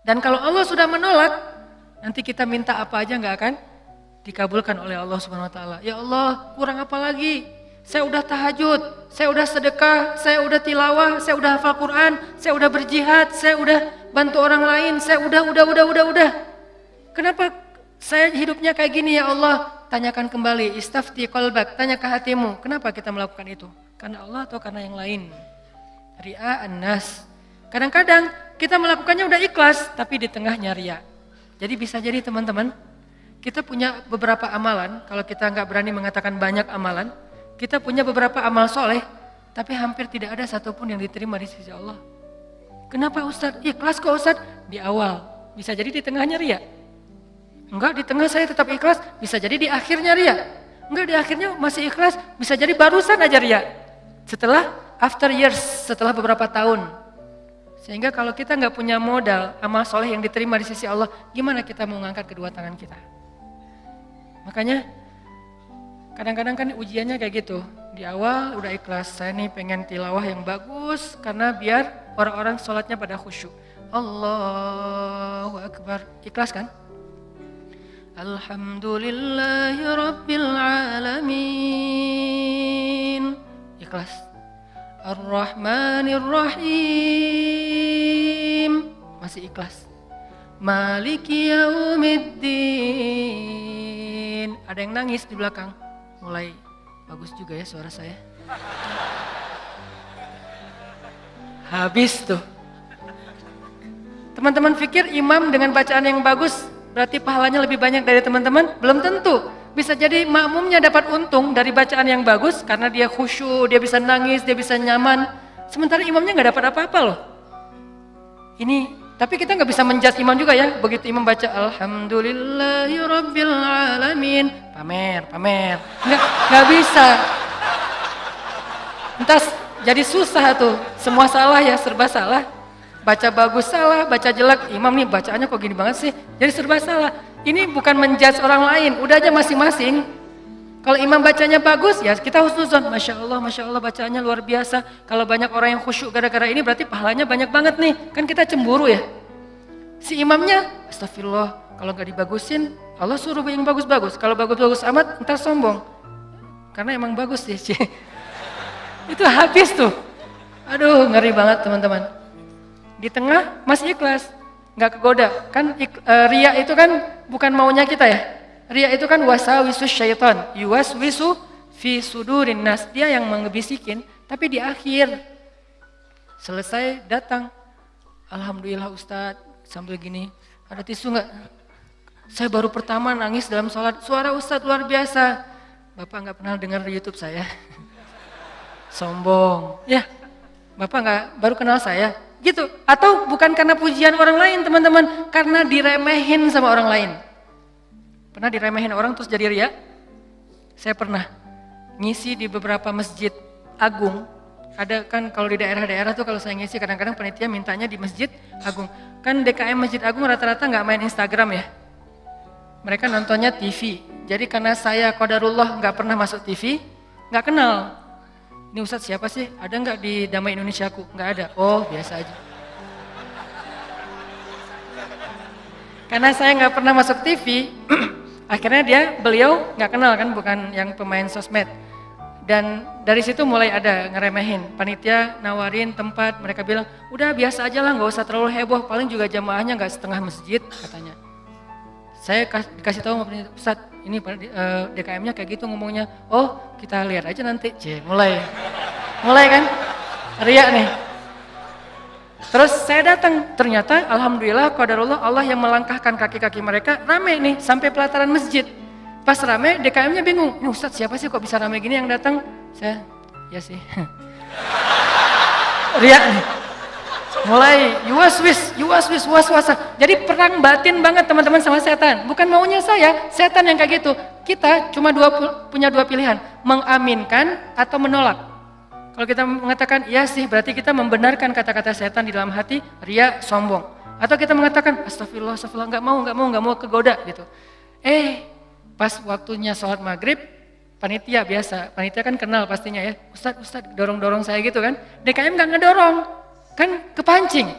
Dan kalau Allah sudah menolak, nanti kita minta apa aja nggak akan dikabulkan oleh Allah Subhanahu Wa Taala. Ya Allah, kurang apa lagi? Saya udah tahajud, saya udah sedekah, saya udah tilawah, saya udah hafal Quran, saya udah berjihad, saya udah bantu orang lain, saya udah. Kenapa saya hidupnya kayak gini ya Allah? Tanyakan kembali, istafti qalbak, tanya ke hatimu. Kenapa kita melakukan itu? Karena Allah atau karena yang lain? Ri'a an-nas. Kadang-kadang kita melakukannya udah ikhlas, tapi di tengahnya riya. Jadi bisa jadi teman-teman, kita punya beberapa amalan, kalau kita nggak berani mengatakan banyak amalan, kita punya beberapa amal soleh, tapi hampir tidak ada satupun yang diterima di sisi Allah. Kenapa Ustadz? Ikhlas kok Ustadz? Di awal, bisa jadi di tengahnya riya. Enggak, di tengah saya tetap ikhlas, bisa jadi di akhirnya riya. Enggak, di akhirnya masih ikhlas, bisa jadi barusan aja riya. Setelah after years, setelah beberapa tahun. Sehingga kalau kita nggak punya modal amal soleh yang diterima di sisi Allah, gimana kita mau ngangkat kedua tangan kita? Makanya kadang-kadang kan ujiannya kayak gitu. Di awal udah ikhlas, saya nih pengen tilawah yang bagus karena biar orang-orang sholatnya pada khusyuk. Allahu Akbar, ikhlas kan? Alhamdulillahi Rabbil Alamin, ikhlas. Ar-Rahmanir Rahim, masih ikhlas. Maliki Yaumiddin. Ada yang nangis di belakang. Mulai bagus juga ya suara saya. Habis tuh. Teman-teman pikir imam dengan bacaan yang bagus berarti pahalanya lebih banyak dari teman-teman? Belum tentu. Bisa jadi makmumnya dapat untung dari bacaan yang bagus karena dia khusyuk, dia bisa nangis, dia bisa nyaman. Sementara imamnya nggak dapat apa-apa loh. Ini, tapi kita nggak bisa menjudge imam juga ya. Begitu imam baca Alhamdulillahirabbil alamin, pamer. Nggak bisa. Entar jadi susah tuh. Semua salah ya, serba salah. Baca bagus salah, baca jelek. Imam nih bacaannya kok gini banget sih. Jadi serba salah. Ini bukan menjudge orang lain, udah aja masing-masing. Kalau imam bacanya bagus, ya kita husnuzon. Masya Allah bacaannya luar biasa. Kalau banyak orang yang khusyuk gara-gara ini berarti pahalanya banyak banget nih. Kan kita cemburu ya. Si imamnya, astagfirullah, kalau gak dibagusin, Allah suruh yang bagus-bagus. Kalau bagus-bagus amat, ntar sombong. Karena emang bagus sih. Itu habis tuh. Aduh, ngeri banget teman-teman. Di tengah masih ikhlas. Nggak kegoda, kan riya itu kan bukan maunya kita ya. Riya itu kan wasawisus syaitan, yuwaswisu fi sudurin nas, dia yang mengebisikin, tapi di akhir selesai datang, alhamdulillah Ustadz, sambil gini, ada tisu nggak? Saya baru pertama nangis dalam sholat, suara Ustadz luar biasa. Bapak nggak pernah dengar di YouTube saya, sombong, ya. Bapak nggak baru kenal saya. Gitu, atau bukan karena pujian orang lain teman-teman, karena diremehin sama orang lain. Pernah diremehin orang terus jadi riya? Saya pernah ngisi di beberapa masjid agung. Ada kan kalau di daerah-daerah tuh kalau saya ngisi kadang-kadang panitia mintanya di masjid agung. Kan DKM Masjid Agung rata-rata nggak main Instagram ya. Mereka nontonnya TV. Jadi karena saya qadarullah nggak pernah masuk TV, nggak kenal. Ini Ustadz siapa sih? Ada nggak di Damai Indonesiaku? Nggak ada. Oh biasa aja. Karena saya nggak pernah masuk TV, akhirnya beliau nggak kenal kan, bukan yang pemain sosmed. Dan dari situ mulai ada ngeremehin. Panitia nawarin tempat, mereka bilang, udah biasa aja lah, nggak usah terlalu heboh. Paling juga jamaahnya nggak setengah masjid katanya. Saya dikasih tahu sama panitia, Ustadz, ini DKM-nya kayak gitu ngomongnya. Oh, kita lihat aja nanti. Mulai kan? Riya nih. Terus saya datang, ternyata alhamdulillah qadarullah Allah yang melangkahkan kaki-kaki mereka rame nih sampai pelataran masjid. Pas rame, DKM-nya bingung. Ini Ustadz siapa sih kok bisa rame gini yang datang? Saya, ya sih. Riya nih. Mulai yuwaswis was-wasa. Jadi perang batin banget teman-teman sama setan. Bukan maunya saya, setan yang kayak gitu. Kita cuma punya dua pilihan, mengaminkan atau menolak. Kalau kita mengatakan iya sih, berarti kita membenarkan kata-kata setan di dalam hati, riya, sombong. Atau kita mengatakan astagfirullah, nggak mau kegoda gitu. Pas waktunya sholat maghrib, panitia biasa, panitia kan kenal pastinya ya. Ustadz dorong-dorong saya gitu kan. DKM nggak ngedorong. Kan kepancing.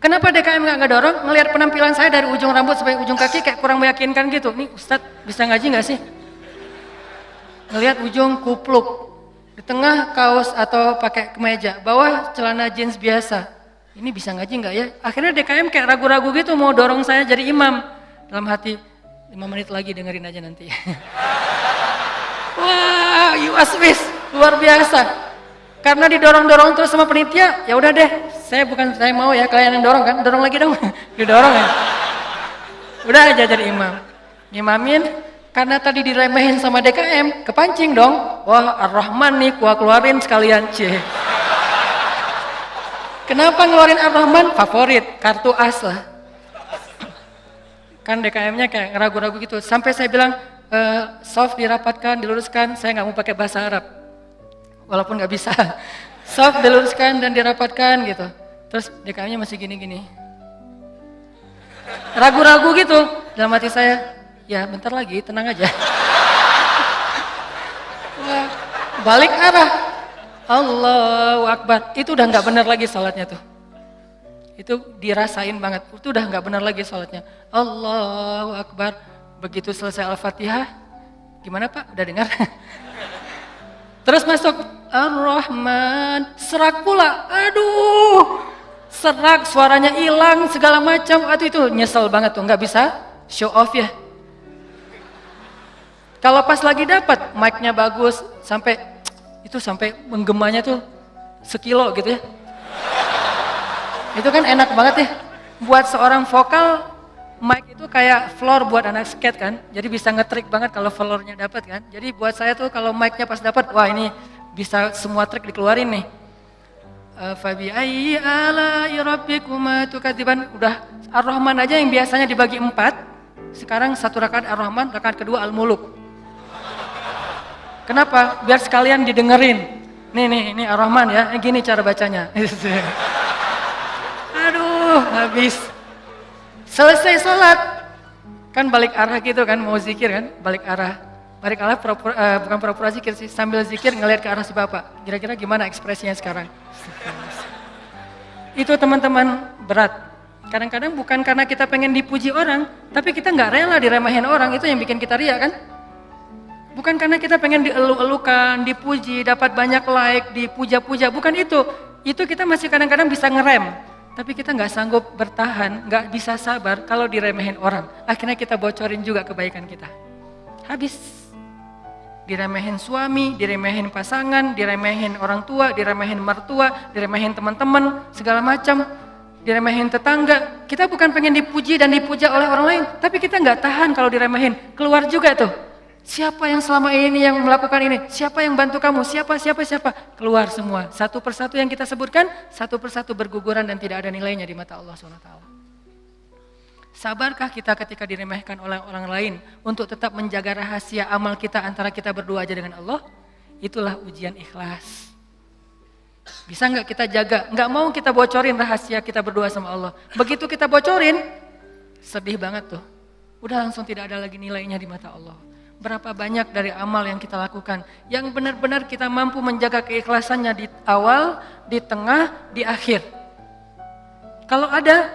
Kenapa DKM nggak dorong? Ngelihat penampilan saya dari ujung rambut sampai ujung kaki kayak kurang meyakinkan gitu. Nih Ustadz bisa ngaji nggak sih? Ngelihat ujung kupluk, di tengah kaos atau pakai kemeja, bawah celana jeans biasa. Ini bisa ngaji nggak ya? Akhirnya DKM kayak ragu-ragu gitu mau dorong saya jadi imam. Dalam hati, 5 menit lagi dengerin aja nanti. Wah, UASWIS luar biasa. Karena didorong-dorong terus sama penitia, ya udah deh, saya mau ya kalian yang dorong kan, dorong lagi dong, didorong ya. Udah aja jadi imam, ngimamin, karena tadi diremehin sama DKM, kepancing dong, wah Ar-Rahman nih, gua keluarin sekalian, Kenapa ngeluarin Ar-Rahman? Favorit, kartu as lah. Kan DKM-nya kayak ragu-ragu gitu, sampai saya bilang, soft dirapatkan, diluruskan, saya nggak mau pakai bahasa Arab. Walaupun nggak bisa, soft diluruskan dan dirapatkan gitu. Terus DKM-nya masih gini-gini. Ragu-ragu gitu, dalam hati saya, ya bentar lagi, tenang aja. Wah, balik arah, Allahu Akbar, itu udah nggak benar lagi sholatnya tuh. Itu dirasain banget, itu udah nggak benar lagi sholatnya. Allahu Akbar, begitu selesai Al-Fatihah, gimana Pak, udah dengar? Terus masuk Ar-Rahman, serak pula, aduh, serak, suaranya hilang, segala macam, aduh itu nyesel banget tuh, nggak bisa show off ya. Kalau pas lagi dapat, mic-nya bagus, sampai menggemanya tuh sekilo gitu ya. Itu kan enak banget ya, buat seorang vokal, mic itu kayak floor buat anak skate kan, jadi bisa ngetrik banget kalau floornya dapat kan. Jadi buat saya tuh kalau mic-nya pas dapat, wah ini bisa semua trik dikeluarin nih. Fabi ayyi ala'i rabbikuma tukadziban, udah Ar-Rahman aja yang biasanya dibagi 4, sekarang 1 rakaat Ar-Rahman, rakaat kedua Al-Muluk. Kenapa? Biar sekalian didengerin. Nih Ar-Rahman ya, gini cara bacanya. Aduh, habis. Selesai sholat, kan balik arah gitu kan, mau zikir kan, balik arah bukan pura-pura zikir sih, sambil zikir ngelihat ke arah si bapak, kira-kira gimana ekspresinya sekarang. Itu teman-teman berat, kadang-kadang bukan karena kita pengen dipuji orang, tapi kita nggak rela diremehin orang, itu yang bikin kita riak kan. Bukan karena kita pengen dielu-elukan, dipuji, dapat banyak like, dipuja-puja, bukan itu kita masih kadang-kadang bisa ngerem. Tapi kita nggak sanggup bertahan, nggak bisa sabar kalau diremehin orang. Akhirnya kita bocorin juga kebaikan kita. Habis. Diremehin suami, diremehin pasangan, diremehin orang tua, diremehin mertua, diremehin teman-teman, segala macam. Diremehin tetangga. Kita bukan pengen dipuji dan dipuja oleh orang lain. Tapi kita nggak tahan kalau diremehin. Keluar juga tuh. Siapa yang selama ini yang melakukan ini? Siapa yang bantu kamu? Siapa? Keluar semua. Satu persatu yang kita sebutkan, satu persatu berguguran dan tidak ada nilainya di mata Allah SWT. Sabarkah kita ketika diremehkan oleh orang lain untuk tetap menjaga rahasia amal kita antara kita berdua aja dengan Allah? Itulah ujian ikhlas. Bisa nggak kita jaga? Nggak mau kita bocorin rahasia kita berdua sama Allah. Begitu kita bocorin, sedih banget tuh. Udah langsung tidak ada lagi nilainya di mata Allah. Berapa banyak dari amal yang kita lakukan yang benar-benar kita mampu menjaga keikhlasannya di awal, di tengah, di akhir. Kalau ada,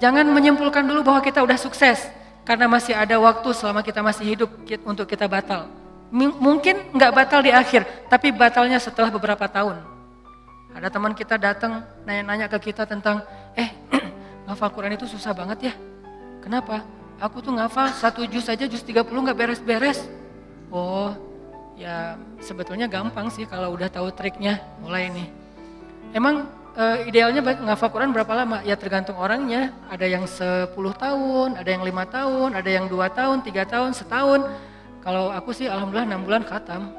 jangan menyimpulkan dulu bahwa kita udah sukses karena masih ada waktu selama kita masih hidup untuk kita batal. Mungkin nggak batal di akhir, tapi batalnya setelah beberapa tahun. Ada teman kita datang nanya-nanya ke kita tentang, ngafal Quran itu susah banget ya. Kenapa? Aku tuh ngafal 1 juz aja, juz 30 gak beres-beres. Oh, ya sebetulnya gampang sih kalau udah tahu triknya, mulai nih. Emang idealnya ngafal Quran berapa lama? Ya tergantung orangnya, ada yang 10 tahun, ada yang 5 tahun, ada yang 2 tahun, 3 tahun, setahun. Kalau aku sih alhamdulillah 6 bulan khatam.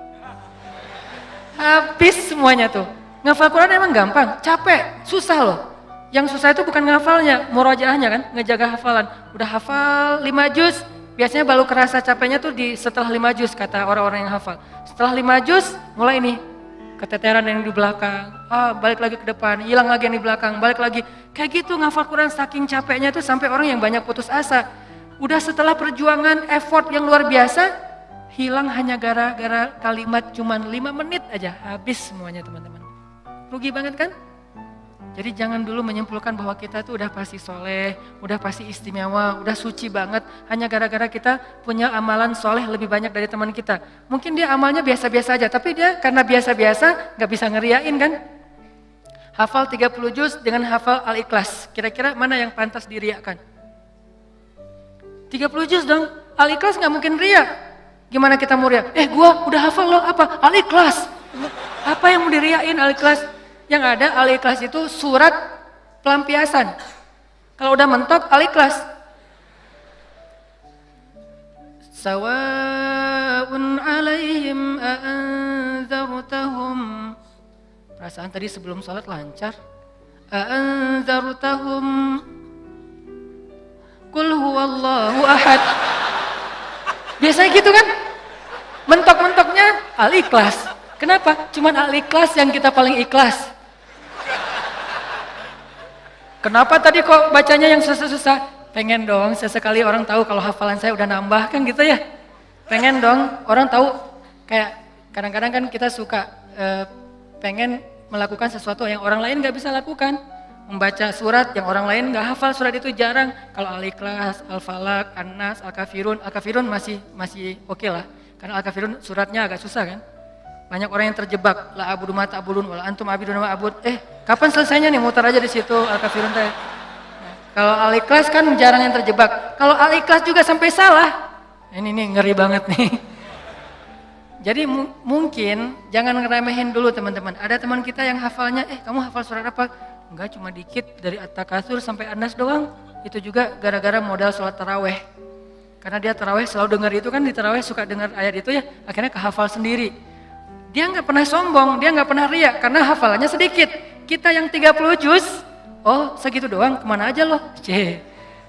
Habis semuanya tuh. Ngafal Quran emang gampang, capek, susah loh. Yang susah itu bukan ngafalnya, murojaahnya kan, ngejaga hafalan. Udah hafal 5 juz, biasanya baru kerasa capeknya tuh setelah 5 juz kata orang-orang yang hafal. Setelah 5 juz, mulai nih keteteran yang di belakang, balik lagi ke depan, hilang lagi yang di belakang, balik lagi. Kayak gitu ngafal Quran saking capeknya tuh sampai orang yang banyak putus asa. Udah setelah perjuangan, effort yang luar biasa, hilang hanya gara-gara kalimat cuman 5 menit aja, habis semuanya teman-teman. Rugi banget kan? Jadi jangan dulu menyimpulkan bahwa kita tuh udah pasti soleh, udah pasti istimewa, udah suci banget. Hanya gara-gara kita punya amalan soleh lebih banyak dari teman kita. Mungkin dia amalnya biasa-biasa aja, tapi dia karena biasa-biasa gak bisa ngeriain kan. Hafal 30 juz dengan hafal Al-Ikhlas. Kira-kira mana yang pantas diriakan? 30 juz dong, Al-Ikhlas gak mungkin riak. Gimana kita mau riak? Gua udah hafal loh, apa? Al-Ikhlas. Apa yang mau diriain Al-Ikhlas? Yang ada Al-Ikhlas itu surat pelampiasan. Kalau udah mentok Al-Ikhlas. Sawa'un 'alaihim a'anzartahum. Perasaan tadi sebelum sholat lancar. A'anzartahum Qul huwallahu ahad. Biasanya gitu kan? Mentok-mentoknya Al-Ikhlas. Kenapa? Cuman Al-Ikhlas yang kita paling ikhlas. Kenapa tadi kok bacanya yang susah-susah? Pengen dong sesekali orang tahu kalau hafalan saya udah nambah kan gitu ya. Pengen dong orang tahu, kayak kadang-kadang kan kita suka pengen melakukan sesuatu yang orang lain gak bisa lakukan. Membaca surat yang orang lain gak hafal surat itu jarang. Kalau Al-Ikhlas, Al-Falaq, An-Nas, Al-Kafirun masih oke lah. Karena Al-Kafirun suratnya agak susah kan. Banyak orang yang terjebak, la abudu ma ta'budun wala antum abidun ma abud. Kapan selesainya nih? Muter aja di situ Al-Kafirun teh. Kalau Al-Ikhlas kan jarang yang terjebak. Kalau Al-Ikhlas juga sampai salah. Ini nih ngeri banget nih. Jadi mungkin jangan ngeremehin dulu teman-teman. Ada teman kita yang hafalnya, kamu hafal surat apa? Enggak, cuma dikit dari At-Takatsur sampai An-Nas doang. Itu juga gara-gara modal sholat taraweh. Karena dia taraweh selalu dengar itu kan, di taraweh suka dengar ayat itu ya, akhirnya kehafal sendiri. Dia nggak pernah sombong, dia nggak pernah riak karena hafalannya sedikit. Kita yang 30 juz, segitu doang, kemana aja loh?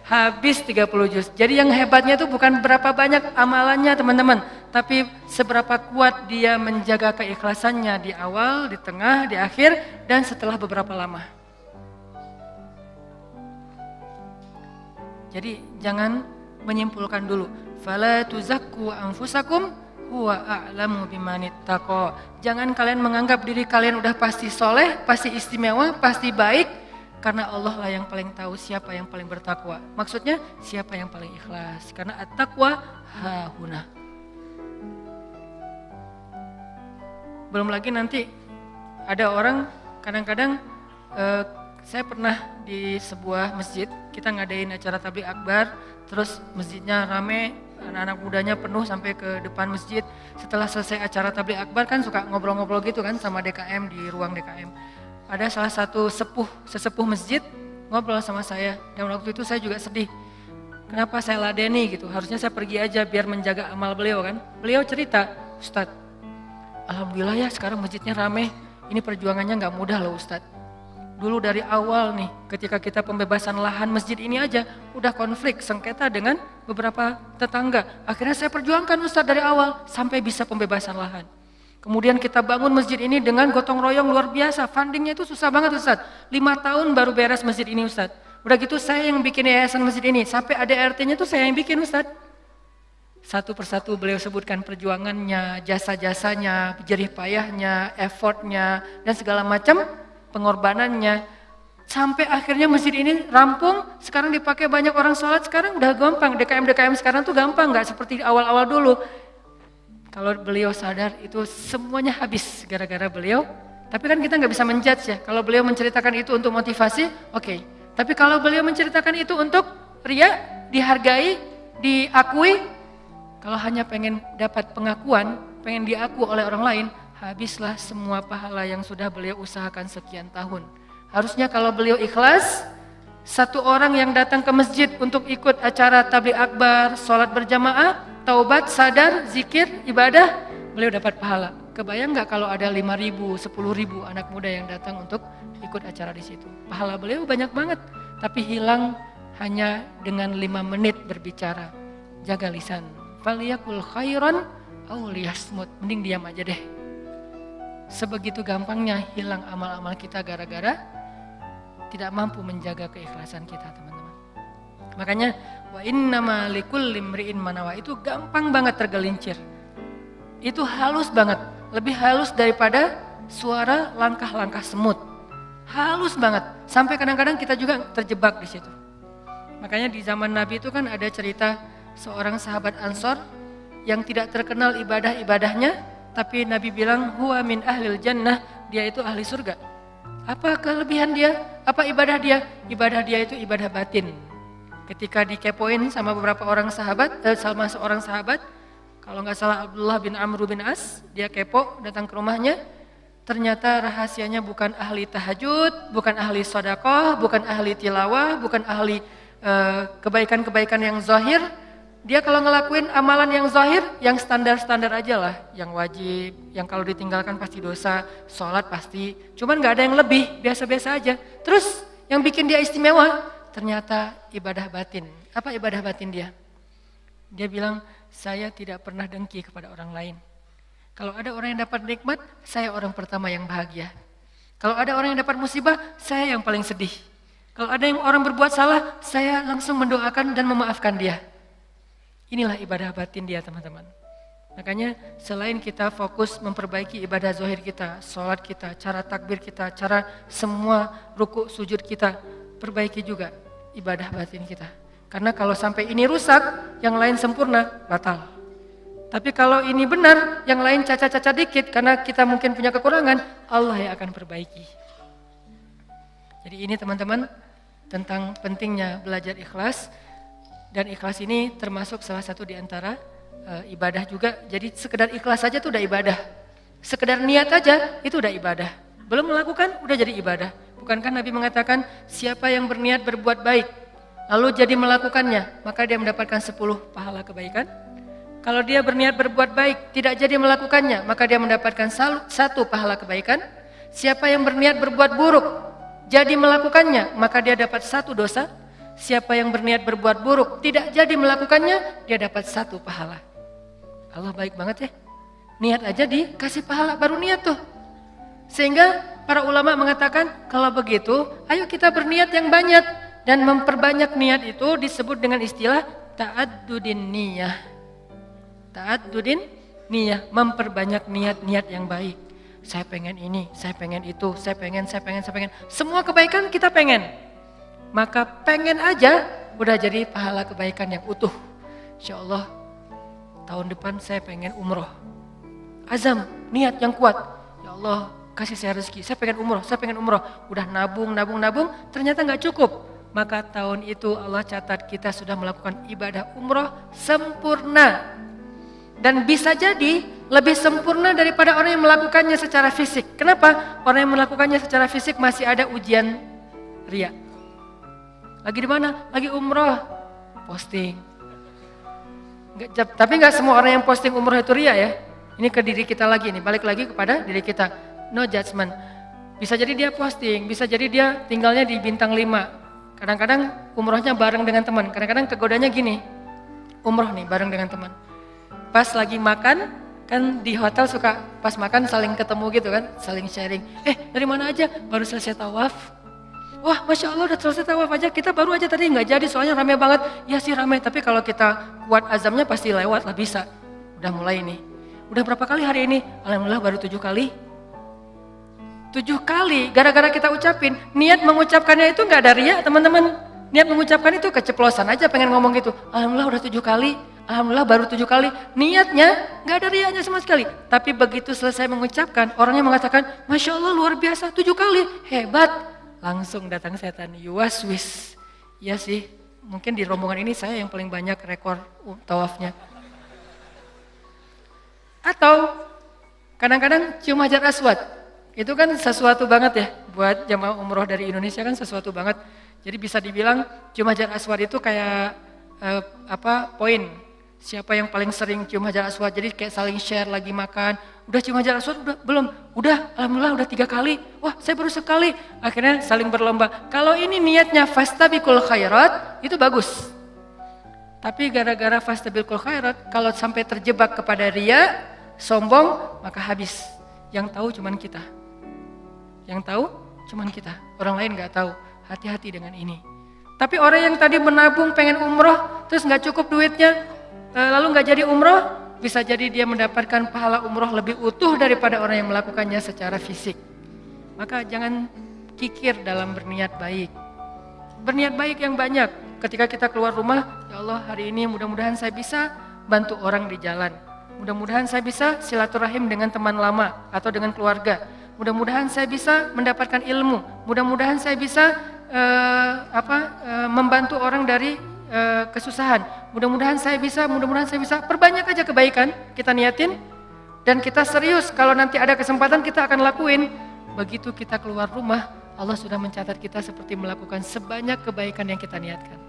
Habis 30 juz. Jadi yang hebatnya itu bukan berapa banyak amalannya teman-teman, tapi seberapa kuat dia menjaga keikhlasannya di awal, di tengah, di akhir, dan setelah beberapa lama. Jadi jangan menyimpulkan dulu. Fala tuzakku anfusakum huwa a'lamu bimanittaqo. Jangan kalian menganggap diri kalian udah pasti soleh, pasti istimewa, pasti baik, karena Allah lah yang paling tahu siapa yang paling bertakwa. Maksudnya siapa yang paling ikhlas, karena at-taqwa hahuna. Belum lagi nanti ada orang kadang-kadang saya pernah di sebuah masjid, kita ngadain acara tabligh akbar, terus masjidnya rame, anak-anak mudanya penuh sampai ke depan masjid. Setelah selesai acara tabligh akbar kan suka ngobrol-ngobrol gitu kan sama DKM di ruang DKM. Ada salah satu sesepuh masjid ngobrol sama saya, dan waktu itu saya juga sedih. Kenapa saya ladeni gitu, harusnya saya pergi aja biar menjaga amal beliau kan. Beliau cerita, Ustadz, alhamdulillah ya sekarang masjidnya rame, ini perjuangannya gak mudah loh Ustadz. Dulu dari awal nih, ketika kita pembebasan lahan masjid ini aja, udah konflik, sengketa dengan beberapa tetangga. Akhirnya saya perjuangkan Ustadz dari awal, sampai bisa pembebasan lahan. Kemudian kita bangun masjid ini dengan gotong royong luar biasa, fundingnya itu susah banget Ustadz. 5 tahun baru beres masjid ini Ustadz. Udah gitu saya yang bikin yayasan masjid ini, sampai ADRT-nya tuh saya yang bikin Ustadz. Satu persatu beliau sebutkan perjuangannya, jasa-jasanya, jerih payahnya, effortnya, dan segala macam pengorbanannya, sampai akhirnya masjid ini rampung. Sekarang dipakai banyak orang sholat, sekarang udah gampang. DKM sekarang tuh gampang, nggak seperti awal-awal dulu. Kalau beliau sadar itu semuanya habis gara-gara beliau. Tapi kan kita nggak bisa menjudge ya. Kalau beliau menceritakan itu untuk motivasi, oke. Tapi kalau beliau menceritakan itu untuk ria, dihargai, diakui, kalau hanya pengen dapat pengakuan, pengen diaku oleh orang lain, habislah semua pahala yang sudah beliau usahakan sekian tahun. Harusnya kalau beliau ikhlas, satu orang yang datang ke masjid untuk ikut acara tabligh akbar, sholat berjamaah, taubat, sadar, zikir, ibadah, beliau dapat pahala. Kebayang nggak kalau ada 5.000, 10.000 anak muda yang datang untuk ikut acara di situ? Pahala beliau banyak banget, tapi hilang hanya dengan 5 menit berbicara. Jaga lisan. Faliyakul khairan aw liyasmut. Mending diam aja deh. Sebegitu gampangnya hilang amal-amal kita gara-gara tidak mampu menjaga keikhlasan kita, teman-teman. Makanya wa innama likulli imri'in manawa itu gampang banget tergelincir. Itu halus banget, lebih halus daripada suara langkah-langkah semut. halus banget. Sampai kadang-kadang kita juga terjebak di situ. Makanya di zaman Nabi itu kan ada cerita seorang sahabat Ansor yang tidak terkenal ibadah-ibadahnya, tapi Nabi bilang huwa min ahlil jannah, dia itu ahli surga. Apa kelebihan dia? Apa ibadah dia? Ibadah dia itu ibadah batin. Ketika dikepoin sama beberapa orang sahabat, sama seorang sahabat, kalau nggak salah Abdullah bin Amr bin As, dia kepo datang ke rumahnya, ternyata rahasianya bukan ahli tahajud, bukan ahli sedekah, bukan ahli tilawah, bukan ahli kebaikan-kebaikan yang zahir. Dia kalau ngelakuin amalan yang zahir, yang standar-standar aja lah, yang wajib, yang kalau ditinggalkan pasti dosa, sholat pasti, cuman gak ada yang lebih, biasa-biasa aja. Terus yang bikin dia istimewa, ternyata ibadah batin. Apa ibadah batin dia? Dia bilang, saya tidak pernah dengki kepada orang lain. Kalau ada orang yang dapat nikmat, saya orang pertama yang bahagia. Kalau ada orang yang dapat musibah, saya yang paling sedih. Kalau ada yang orang berbuat salah, saya langsung mendoakan dan memaafkan dia. Inilah ibadah batin dia, teman-teman. Makanya selain kita fokus memperbaiki ibadah zahir kita, sholat kita, cara takbir kita, cara semua ruku sujud kita, perbaiki juga ibadah batin kita. Karena kalau sampai ini rusak, yang lain sempurna, batal. Tapi kalau ini benar, yang lain cacat-cacat dikit, karena kita mungkin punya kekurangan, Allah yang akan perbaiki. Jadi ini teman-teman, tentang pentingnya belajar ikhlas. Dan ikhlas ini termasuk salah satu di antara ibadah juga. Jadi sekedar ikhlas saja itu udah ibadah. Sekedar niat aja itu udah ibadah. Belum melakukan udah jadi ibadah. Bukankah Nabi mengatakan siapa yang berniat berbuat baik lalu jadi melakukannya, maka dia mendapatkan 10 pahala kebaikan. Kalau dia berniat berbuat baik tidak jadi melakukannya, maka dia mendapatkan 1 pahala kebaikan. Siapa yang berniat berbuat buruk jadi melakukannya, maka dia dapat 1 dosa. Siapa yang berniat berbuat buruk tidak jadi melakukannya, dia dapat 1 pahala. Allah baik banget ya. Niat aja dikasih pahala, baru niat tuh. Sehingga para ulama mengatakan kalau begitu ayo kita berniat yang banyak. Dan memperbanyak niat itu disebut dengan istilah ta'addudin niyah. Ta'addudin niyah, memperbanyak niat-niat yang baik. Saya pengen ini, saya pengen itu, saya pengen. Semua kebaikan kita pengen. Maka pengen aja udah jadi pahala kebaikan yang utuh. Insya Allah tahun depan saya pengen umroh. Azam, niat yang kuat. Ya Allah kasih saya rezeki, saya pengen umroh. Udah nabung, ternyata gak cukup. Maka tahun itu Allah catat kita sudah melakukan ibadah umroh sempurna. Dan bisa jadi lebih sempurna daripada orang yang melakukannya secara fisik. Kenapa? Orang yang melakukannya secara fisik masih ada ujian riya. Lagi di mana? Lagi umroh, posting. Tapi nggak semua orang yang posting umroh itu ria ya. Ini ke diri kita lagi nih, balik lagi kepada diri kita. No judgment. Bisa jadi dia posting, bisa jadi dia tinggalnya di bintang 5. Kadang-kadang umrohnya bareng dengan teman. Kadang-kadang kegodanya gini, umroh nih bareng dengan teman. Pas lagi makan, kan di hotel suka pas makan saling ketemu gitu kan, saling sharing. Dari mana aja? Baru selesai tawaf. Wah, Masya Allah udah selesai tawaf aja, kita baru aja tadi nggak jadi soalnya rame banget. Ya sih rame, tapi kalau kita kuat azamnya pasti lewat lah bisa. Udah mulai nih. Udah berapa kali hari ini? Alhamdulillah baru 7 kali. 7 kali, gara-gara kita ucapin. Niat mengucapkannya itu nggak ada riya teman-teman. Niat mengucapkan itu keceplosan aja pengen ngomong gitu. Alhamdulillah udah 7 kali. Alhamdulillah baru 7 kali. Niatnya nggak ada riyanya sama sekali. Tapi begitu selesai mengucapkan, orangnya mengatakan, Masya Allah luar biasa 7 kali, hebat. Langsung datang setan, yuwaswis. Ya sih, mungkin di rombongan ini saya yang paling banyak rekor tawafnya. Atau kadang-kadang cium hajar aswad. Itu kan sesuatu banget ya, buat jamaah umroh dari Indonesia kan sesuatu banget. Jadi bisa dibilang cium hajar aswad itu kayak poin. Siapa yang paling sering cium hajar aswad, jadi kayak saling share lagi makan. Udah cium hajar aswad? Udah, belum? Udah, alhamdulillah udah 3 kali. Wah saya baru sekali. Akhirnya saling berlomba. Kalau ini niatnya fastabiqul khairat, itu bagus. Tapi gara-gara fastabiqul khairat, kalau sampai terjebak kepada riya, sombong, maka habis. Yang tahu cuman kita. Yang tahu cuman kita. Orang lain gak tahu. Hati-hati dengan ini. Tapi orang yang tadi menabung pengen umroh, terus gak cukup duitnya, lalu gak jadi umroh, bisa jadi dia mendapatkan pahala umroh lebih utuh daripada orang yang melakukannya secara fisik. Maka jangan kikir dalam berniat baik. Berniat baik yang banyak. Ketika kita keluar rumah, ya Allah hari ini mudah-mudahan saya bisa bantu orang di jalan. Mudah-mudahan saya bisa silaturahim dengan teman lama atau dengan keluarga. Mudah-mudahan saya bisa mendapatkan ilmu. Mudah-mudahan saya bisa membantu orang dari kesusahan. Mudah-mudahan saya bisa. Perbanyak aja kebaikan kita niatin dan kita serius. Kalau nanti ada kesempatan kita akan lakuin. Begitu kita keluar rumah, Allah sudah mencatat kita seperti melakukan sebanyak kebaikan yang kita niatkan.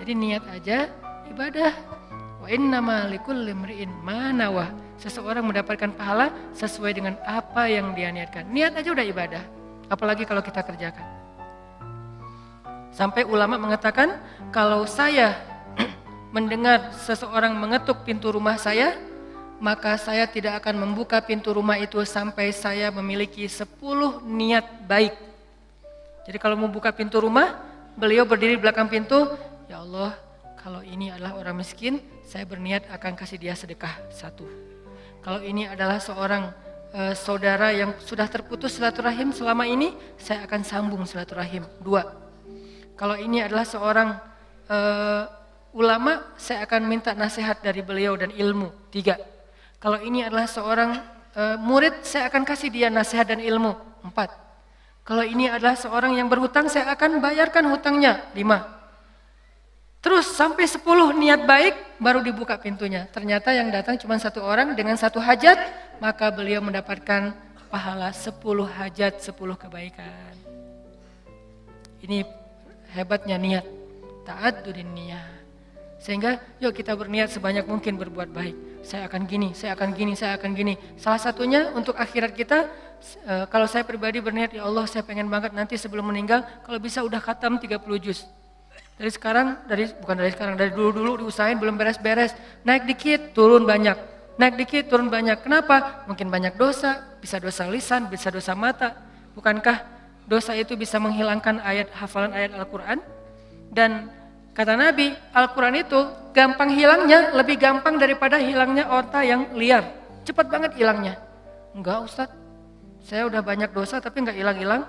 Jadi niat aja ibadah. Wa innama likulli imri'in ma nawah. Seseorang mendapatkan pahala sesuai dengan apa yang dia niatkan. Niat aja udah ibadah. Apalagi kalau kita kerjakan. Sampai ulama mengatakan, kalau saya mendengar seseorang mengetuk pintu rumah saya, maka saya tidak akan membuka pintu rumah itu sampai saya memiliki 10 niat baik. Jadi kalau mau buka pintu rumah, beliau berdiri di belakang pintu, ya Allah, kalau ini adalah orang miskin, saya berniat akan kasih dia sedekah 1. Kalau ini adalah seorang saudara yang sudah terputus silaturahim selama ini, saya akan sambung silaturahim 2. Kalau ini adalah seorang ulama, saya akan minta nasihat dari beliau dan ilmu 3. Kalau ini adalah seorang murid, saya akan kasih dia nasihat dan ilmu 4. Kalau ini adalah seorang yang berhutang, saya akan bayarkan hutangnya 5. Terus sampai 10 niat baik baru dibuka pintunya. Ternyata yang datang cuma 1 orang dengan 1 hajat, maka beliau mendapatkan pahala 10 hajat, 10 kebaikan. Ini hebatnya niat, ta'addudin niyah. Sehingga yuk kita berniat sebanyak mungkin berbuat baik. Saya akan gini, saya akan gini, saya akan gini. Salah satunya untuk akhirat kita, kalau saya pribadi berniat, ya Allah saya pengen banget nanti sebelum meninggal, kalau bisa udah khatam 30 juz. Dari dulu diusahain belum beres-beres. Naik dikit, turun banyak. Naik dikit, turun banyak. Kenapa? Mungkin banyak dosa, bisa dosa lisan, bisa dosa mata. Bukankah dosa itu bisa menghilangkan hafalan ayat Al-Quran? Dan kata Nabi, Al-Quran itu gampang hilangnya, lebih gampang daripada hilangnya onta yang liar. Cepat banget hilangnya. Enggak Ustadz, saya udah banyak dosa tapi enggak hilang-hilang.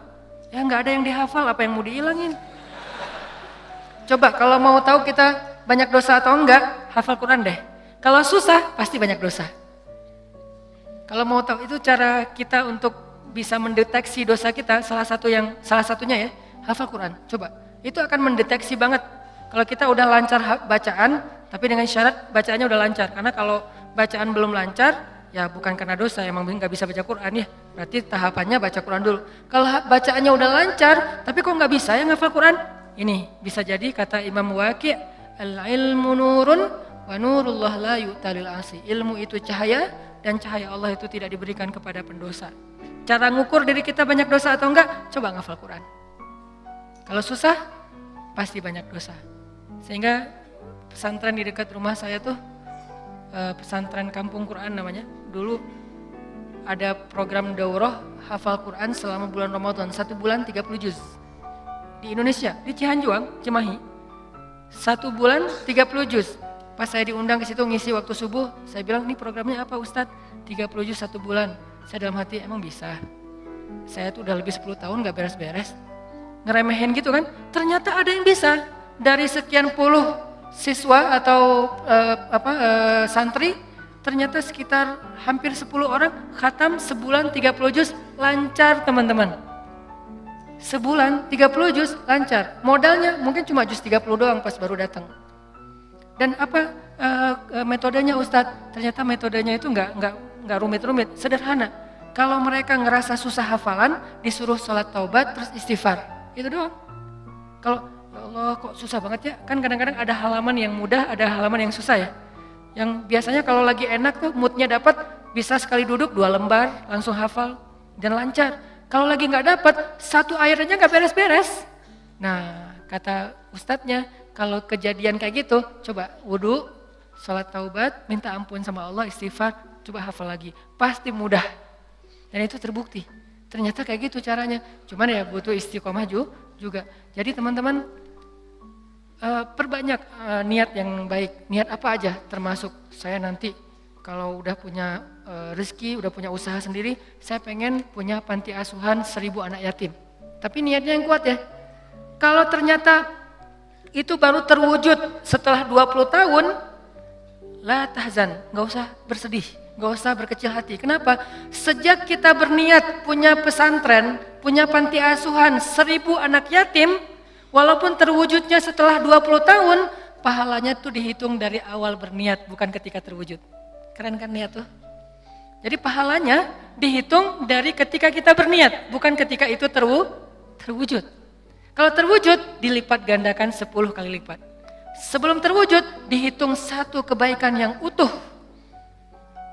Ya enggak ada yang dihafal, apa yang mau dihilangin? Coba kalau mau tahu kita banyak dosa atau enggak, hafal Quran deh. Kalau susah, pasti banyak dosa. Kalau mau tahu itu cara kita untuk bisa mendeteksi dosa kita, salah satunya ya, hafal Quran. Coba, itu akan mendeteksi banget. Kalau kita udah lancar bacaan, tapi dengan syarat bacaannya udah lancar. Karena kalau bacaan belum lancar, ya bukan karena dosa, emang nggak bisa baca Quran ya. Berarti tahapannya baca Quran dulu. Kalau bacaannya udah lancar, tapi kok nggak bisa ya ngafal Quran? Ini bisa jadi kata Imam Waqi', al-ilmu nurun wa nurullah la yu'talil asi. Ilmu itu cahaya dan cahaya Allah itu tidak diberikan kepada pendosa. Cara ngukur diri kita banyak dosa atau enggak? Coba ngafal Quran. Kalau susah, pasti banyak dosa. Sehingga pesantren di dekat rumah saya tuh, pesantren kampung Quran namanya. Dulu ada program daurah hafal Quran selama bulan Ramadan, 1 bulan 30 juz. Di Indonesia, di Cihanjuang, Cimahi. 1 bulan 30 juz. Pas saya diundang ke situ ngisi waktu subuh, saya bilang, "Ini programnya apa Ustadz?" 30 juz 1 bulan. Saya dalam hati, emang bisa? Saya tuh udah lebih 10 tahun gak beres-beres. Ngeremehin gitu kan? Ternyata ada yang bisa. Dari sekian puluh siswa atau santri, ternyata sekitar hampir 10 orang khatam sebulan 30 juz lancar teman-teman. Sebulan 30 juz lancar. Modalnya mungkin cuma juz 30 doang pas baru datang. Dan metodenya Ustadz? Ternyata metodenya itu enggak rumit-rumit, sederhana. Kalau mereka ngerasa susah hafalan, disuruh sholat taubat terus istighfar. Itu doang. Kalau ya Allah kok susah banget ya? Kan kadang-kadang ada halaman yang mudah, ada halaman yang susah ya. Yang biasanya kalau lagi enak tuh moodnya dapat, bisa sekali duduk 2 lembar langsung hafal dan lancar. Kalau lagi nggak dapat, 1 ayat aja nggak beres-beres. Nah, kata ustadznya, kalau kejadian kayak gitu, coba wudu, sholat taubat, minta ampun sama Allah, istighfar, coba hafal lagi. Pasti mudah. Dan itu terbukti. Ternyata kayak gitu caranya. Cuman ya butuh istiqomah juga. Jadi teman-teman, perbanyak niat yang baik. Niat apa aja, termasuk saya nanti kalau udah punya rezeki, udah punya usaha sendiri, saya pengen punya panti asuhan 1000 anak yatim. Tapi niatnya yang kuat ya. Kalau ternyata itu baru terwujud setelah 20 tahun, la tahzan, nggak usah bersedih, nggak usah berkecil hati. Kenapa? Sejak kita berniat punya pesantren, punya panti asuhan 1000 anak yatim, walaupun terwujudnya setelah 20 tahun, pahalanya tuh dihitung dari awal berniat, bukan ketika terwujud. Keren kan niat tuh? Jadi pahalanya dihitung dari ketika kita berniat, bukan ketika itu terwujud. Kalau terwujud, dilipat gandakan 10 kali lipat. Sebelum terwujud, dihitung satu kebaikan yang utuh.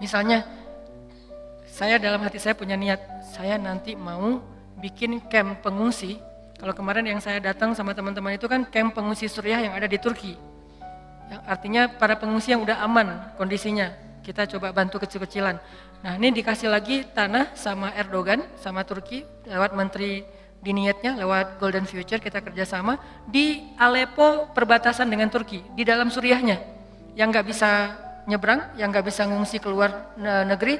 Misalnya, saya dalam hati saya punya niat, saya nanti mau bikin camp pengungsi. Kalau kemarin yang saya datang sama teman-teman itu kan camp pengungsi Suriah yang ada di Turki. Yang artinya para pengungsi yang udah aman kondisinya. Kita coba bantu kecil-kecilan. Nah ini dikasih lagi tanah sama Erdogan, sama Turki, lewat menteri di niatnya, lewat Golden Future kita kerjasama di Aleppo perbatasan dengan Turki, di dalam Suriahnya. Yang nggak bisa nyebrang, yang nggak bisa ngungsi keluar negeri,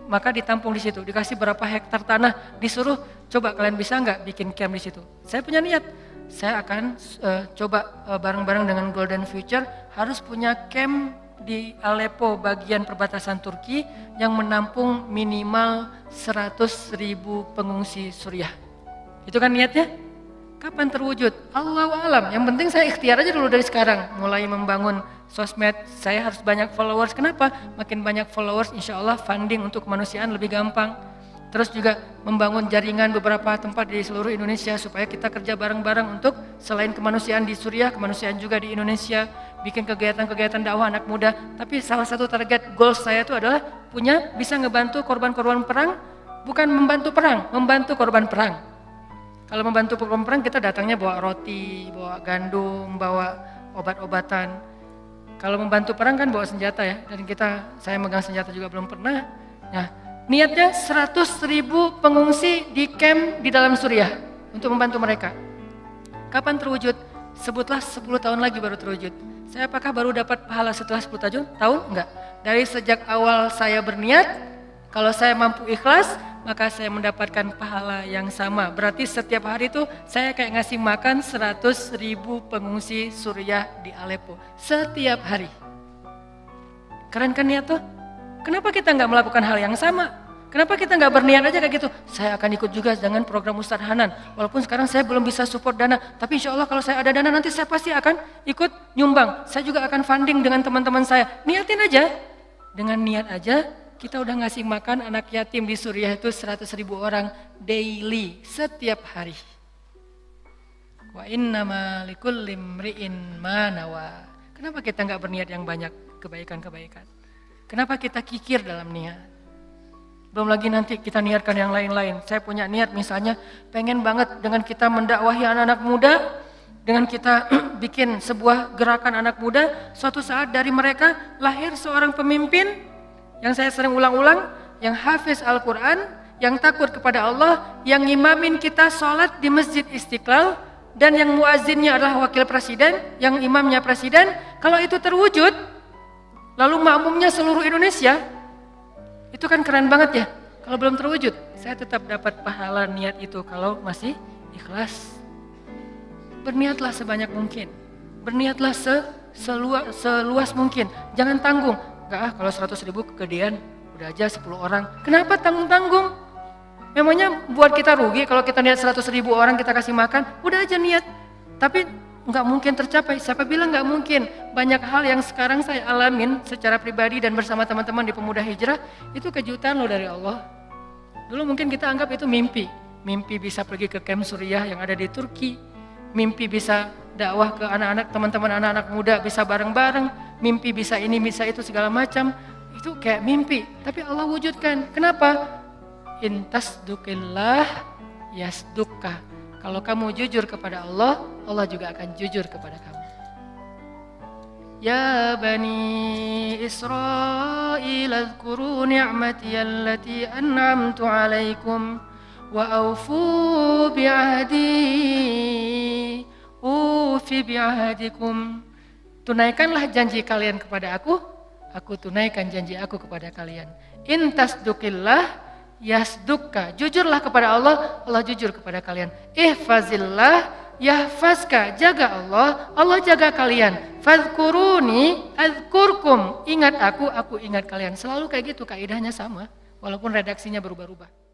maka ditampung di situ. Dikasih berapa hektar tanah, disuruh coba kalian bisa nggak bikin camp di situ. Saya punya niat, saya akan coba bareng-bareng dengan Golden Future harus punya camp di Aleppo bagian perbatasan Turki yang menampung minimal 100.000 pengungsi Suriah. Itu kan niatnya? Kapan terwujud? Allahu a'lam. Yang penting saya ikhtiar aja dulu dari sekarang. Mulai membangun sosmed, saya harus banyak followers. Kenapa? Makin banyak followers, insya Allah funding untuk kemanusiaan lebih gampang. Terus juga membangun jaringan beberapa tempat di seluruh Indonesia supaya kita kerja bareng-bareng untuk selain kemanusiaan di Suriah, kemanusiaan juga di Indonesia, bikin kegiatan-kegiatan dakwah anak muda. Tapi salah satu target goals saya itu adalah bisa ngebantu korban-korban perang, bukan membantu perang, membantu korban perang. Kalau membantu korban perang kita datangnya bawa roti, bawa gandum, bawa obat-obatan. Kalau membantu perang kan bawa senjata ya, dan saya megang senjata juga belum pernah. Nah, niatnya 100.000 pengungsi di camp di dalam Suriah untuk membantu mereka. Kapan terwujud? Sebutlah 10 tahun lagi baru terwujud. Saya apakah baru dapat pahala setelah 10 tahun? Enggak. Dari sejak awal saya berniat, kalau saya mampu ikhlas, maka saya mendapatkan pahala yang sama. Berarti setiap hari itu saya kayak ngasih makan 100.000 pengungsi Suriah di Aleppo. Setiap hari. Keren kan niat tuh? Kenapa kita nggak melakukan hal yang sama? Kenapa kita nggak berniat aja kayak gitu? Saya akan ikut juga dengan program Ustadz Hanan. Walaupun sekarang saya belum bisa support dana, tapi insya Allah kalau saya ada dana nanti saya pasti akan ikut nyumbang. Saya juga akan funding dengan teman-teman saya. Niatin aja. Dengan niat aja, kita udah ngasih makan anak yatim di Suriah itu 100.000 orang daily, setiap hari. Wa innama likulli imri'in ma nawa. Kenapa kita nggak berniat yang banyak kebaikan-kebaikan? Kenapa kita kikir dalam niat? Belum lagi nanti kita niatkan yang lain-lain. Saya punya niat misalnya pengen banget dengan kita mendakwahi anak-anak muda, dengan kita bikin sebuah gerakan anak muda, suatu saat dari mereka lahir seorang pemimpin yang saya sering ulang-ulang, yang hafiz Al-Quran, yang takut kepada Allah, yang ngimamin kita sholat di Masjid Istiqlal, dan yang muazzinnya adalah wakil presiden, yang imamnya presiden. Kalau itu terwujud, lalu makmumnya seluruh Indonesia, itu kan keren banget ya. Kalau belum terwujud, saya tetap dapat pahala niat itu kalau masih ikhlas. Berniatlah sebanyak mungkin, berniatlah seluas mungkin, jangan tanggung. Enggak kalau 100.000 kegedean, udah aja 10 orang. Kenapa tanggung-tanggung? Memangnya buat kita rugi kalau kita niat 100.000 orang kita kasih makan, udah aja niat. Tapi nggak mungkin tercapai. Siapa bilang nggak mungkin? Banyak hal yang sekarang saya alamin secara pribadi dan bersama teman-teman di Pemuda Hijrah, itu kejutan loh dari Allah. Dulu mungkin kita anggap itu mimpi. Mimpi bisa pergi ke camp Suriah yang ada di Turki. Mimpi bisa dakwah ke anak-anak, teman-teman anak-anak muda bisa bareng-bareng. Mimpi bisa ini, bisa itu, segala macam. Itu kayak mimpi. Tapi Allah wujudkan. Kenapa? Intasdukillah yasdukka. Kalau kamu jujur kepada Allah, Allah juga akan jujur kepada kamu. Ya Bani Israel, adhkuru ni'mati allati an'amtu alaikum wa awfu bi'ahdi ufi bi'ahdikum. Tunaikanlah janji kalian kepada aku aku tunaikan janji aku kepada kalian. In tasdukillah yasdukka. Jujurlah kepada Allah, Allah jujur kepada kalian. Ihfazillah yahfazka. Jaga Allah, Allah jaga kalian. Fadhkuruni adzkurkum. Ingat aku ingat kalian. Selalu kayak gitu, kaidahnya sama. Walaupun redaksinya berubah-ubah.